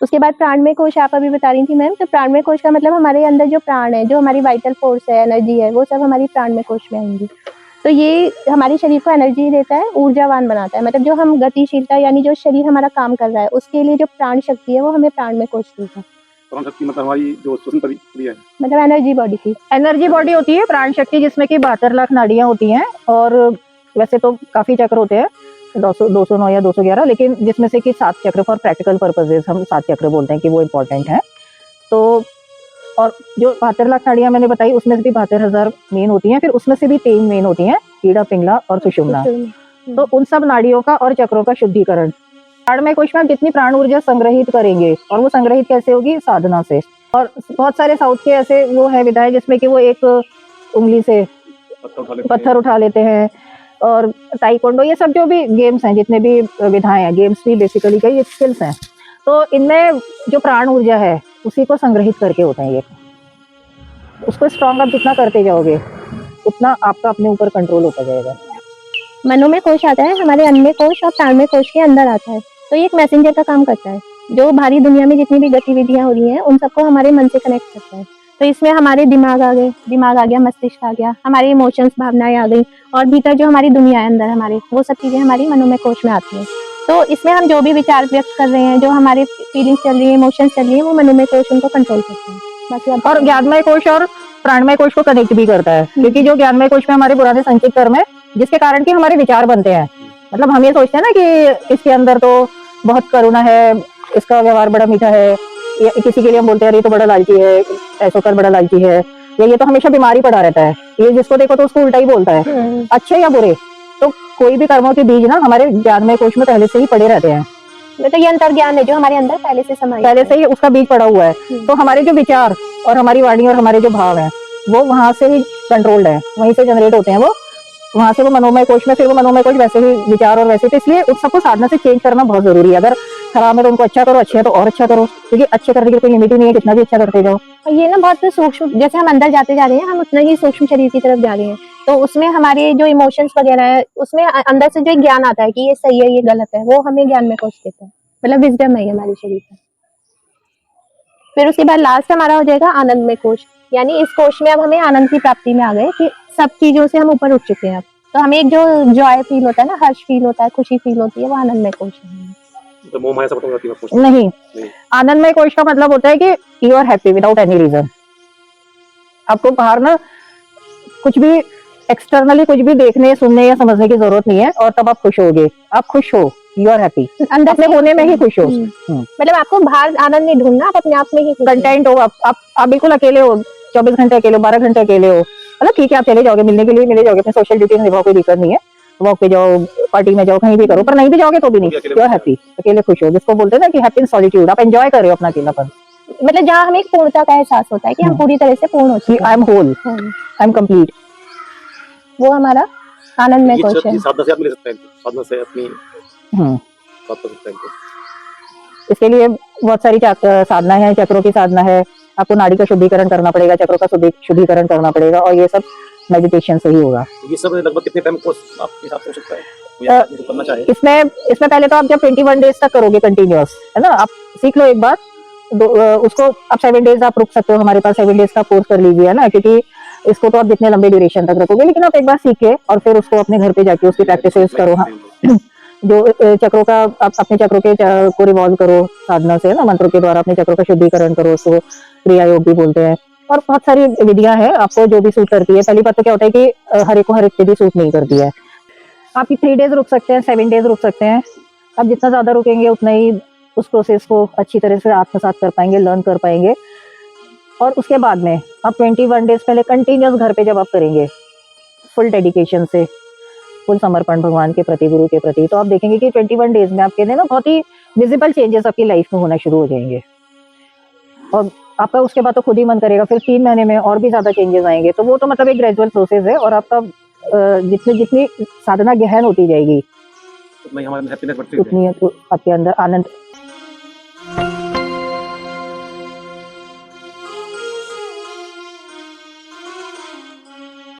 उसके बाद प्राणमय कोश आप अभी बता रही थी मैम, तो प्राणमय कोश का मतलब हमारे अंदर जो प्राण है, जो हमारी वाइटल फोर्स है, एनर्जी है, वो सब हमारी प्राणमय कोश में आएंगी। तो ये हमारे शरीर को एनर्जी देता है, ऊर्जावान बनाता है। मतलब जो हम गतिशीलता यानी जो शरीर हमारा काम कर रहा है उसके लिए जो प्राण शक्ति है वो हमें प्राणमय कोश देगा। प्राण शक्ति मतलब हमारी जो श्वसन प्रक्रिया है, मतलब एनर्जी बॉडी की, एनर्जी बॉडी होती है प्राण शक्ति, जिसमें कि 72 लाख नाड़ियां होती हैं। और वैसे तो काफी चक्र होते हैं, 209 या 211, लेकिन जिसमें से कि 7 चक्र फॉर प्रैक्टिकल पर्पजेज हम 7 चक्र बोलते हैं कि वो इम्पोर्टेंट है। तो और जो 72 लाख नाड़ियां मैंने बताई उसमें से भी 72,000 मेन होती हैं, फिर उसमें से भी 3 मेन होती हैं, ईड़ा, पिंगला और सुषुम्ना। तो उन सब नाड़ियों का और चक्रों का शुद्धिकरण प्राणमय कोश में जितनी प्राण ऊर्जा संग्रहित करेंगे, और वो संग्रहित कैसे होगी? साधना से। और बहुत सारे साउथ के ऐसे वो है विधाएं जिसमें कि वो एक उंगली से पत्थर उठा लेते हैं, और ताइक्वांडो, ये सब जो भी गेम्स हैं, जितने भी विधाएं हैं, गेम्स भी बेसिकली कई स्किल्स हैं, तो इनमें जो प्राण ऊर्जा है उसी को संग्रहित करके होता है ये। उसको स्ट्रॉन्ग आप जितना करते जाओगे उतना आपका अपने ऊपर कंट्रोल होता जाएगा। मनोमय कोश आता है हमारे अन्नमय कोश और प्राणमय कोश के अंदर आता है। तो ये एक मैसेंजर का काम करता है, जो बाहरी दुनिया में जितनी भी गतिविधियां हो रही हैं उन सबको हमारे मन से कनेक्ट करता है। तो इसमें हमारे दिमाग आ गया, मस्तिष्क आ गया, हमारे इमोशंस, भावनाएं आ गई, और भीतर जो हमारी दुनिया है अंदर हमारे, वो सब चीजें हमारी मनोमय कोश में आती हैं। तो इसमें हम जो भी विचार व्यक्त कर रहे हैं, जो हमारे फीलिंग्स चल रही है, इमोशंस चल रही है, वो मनोमय कोश उनको कंट्रोल करते हैं। बाकी और ज्ञानमय कोश और प्राणमय कोश को कनेक्ट भी करता है, क्योंकि जो ज्ञानमय कोश में हमारे पुराने संचित कर्म है, जिसके कारण कि हमारे विचार बनते हैं। मतलब हम ये सोचते हैं ना कि इसके अंदर तो बहुत करुणा है, इसका व्यवहार बड़ा मीठा है, या किसी के लिए हम बोलते हैं ये तो बड़ा लालची है, ऐसो कर बड़ा लालची है, या ये तो हमेशा बीमारी पड़ा रहता है, ये जिसको देखो तो उसको उल्टा ही बोलता है, अच्छे या बुरे। तो कोई भी कर्मों के बीज ना हमारे ज्ञानमय कोश में पहले से ही पड़े रहते हैं। तो ये अंतर ज्ञान है जो हमारे अंदर पहले से ही उसका बीज पड़ा हुआ है। तो हमारे जो विचार और हमारी वाणी और हमारे जो भाव है वो वहां से ही कंट्रोल्ड है, वहीं से जनरेट होते हैं, वो वहां से वो मनोमय कोश में, फिर वो मनोमय कोश वैसे ही विचार और वैसे। तो इसलिए उस सबको साधना से चेंज करना बहुत जरूरी है। अगर खराब है तो उनको अच्छा करो, अच्छे है तो और अच्छा करो, क्योंकि अच्छे करने की कोई लिमिट ही नहीं है, कितना भी अच्छा करते जाओ। और ये ना बहुत सूक्ष्म, जैसे हम अंदर जाते जा रहे हैं हम उतना ही सूक्ष्म शरीर की तरफ जा रहे हैं। तो उसमें हमारे जो इमोशंस वगैरह है, उसमें अंदर से जो ज्ञान आता है कि ये सही है, ये गलत है, वो हमें ज्ञान में कोश देता है। मतलब विजडम है हमारे शरीर का। फिर उसके बाद लास्ट हमारा हो जाएगा आनंदमय कोश, यानी इस कोश में अब हमें आनंद की प्राप्ति में आ गए कि सब चीजों से हम ऊपर उठ चुके हैं। अब तो हमें एक जो जॉय फील होता है ना, हर्ष फील होता है, खुशी फील होती है, वो आनंदमय कोश है। तो मोह माया सब खत्म हो जाती है। नहीं, आनंदमय कोश का मतलब होता है कि you are happy without any reason. आपको बाहर ना कुछ भी एक्सटर्नली कुछ भी देखने, सुनने या समझने की जरूरत नहीं है, और तब आप खुश होगे। आप खुश हो, यू आर हैप्पी, अंदर अपने होने में ही खुश हो। मतलब आपको बाहर आनंद नहीं ढूंढना, आप अपने आप में ही कंटेंट हो। आप बिल्कुल अकेले हो, 24 घंटे अकेले हो, 12 घंटे अकेले हो, मतलब ठीक है आप चले जाओगे, मिलने के लिए मिले जाओगे, अपने सोशल ड्यूटी निभाओ, कोई दिक्कत नहीं है, वॉक पे जाओ, पार्टी में जाओ, कहीं भी करो, पर नहीं भी जाओगे तो भी नहीं, यू आर हैप्पी, अकेले खुश हो, जिसको बोलते हैं ना कि हैप्पी इन सॉलिट्यूड। आप एंजॉय कर रहे हो अपना अकेलापन। मतलब जहाँ हमें पूर्णता का एहसास होता है कि हम पूरी तरह से पूर्ण हो चुके हैं, I am whole, I am complete, वो हमारा आनंदमय कोश है। साधना से आप मिल सकते हैं, साधना से अपनी बात कर सकते हैं। इसके लिए बहुत सारी साधना है, चक्रों की साधना है, आपको नाड़ी का शुद्धिकरण करना पड़ेगा, चक्रों का शुद्धिकरण करना पड़ेगा, और ये सब मेडिटेशन से ही होगा। ये सब लगभग कितने टाइम कोर्स आपके हिसाब से हो सकता है जो करना चाहे? इसमें पहले तो आप जब 21 डेज तक करोगे कंटिन्यूअस, है ना, आप सीख लो एक बार, उसको आप 7 डेज आप रुक सकते हो, हमारे पास 7 डेज का कोर्स कर लीजिए, है ना, क्योंकि इसको तो आप जितने लंबे ड्यूरेशन तक रखोगे, लेकिन आप एक बार सीख के और फिर उसको अपने घर पे जाके उसकी प्रैक्टिस करो। हाँ, जो चक्रों का आप अपने चक्रों के को रिवॉल्व करो साधना से, ना, मंत्रों के द्वारा अपने चक्रों का शुद्धिकरण करो, उसको क्रिया योग भी बोलते हैं, और बहुत सारी विधियां हैं, आपको जो भी सूट करती है। पहली बात तो क्या होता है कि हर एक को हर एक विधि सूट नहीं करती है। आप 3 डेज रुक सकते हैं, 7 डेज रुक सकते हैं, आप जितना ज्यादा रुकेंगे उतना ही उस प्रोसेस को अच्छी तरह से आत्मसात कर पाएंगे, लर्न कर पाएंगे। और उसके बाद में आप 21 डेज पहले कंटिन्यूअस घर पे जब आप करेंगे फुल डेडिकेशन से, फुल समर्पण भगवान के प्रति, गुरु के प्रति, तो आप देखेंगे कि 21 डेज में आपके ना बहुत ही विजिबल चेंजेस आपकी लाइफ में होना शुरू हो जाएंगे, और आपका उसके बाद तो खुद ही मन करेगा फिर 3 महीने में और भी ज्यादा चेंजेस आएंगे। तो वो तो मतलब एक ग्रेजुअल प्रोसेस है, और आपका जितनी साधना गहन होती जाएगी उतनी आपके अंदर आनंद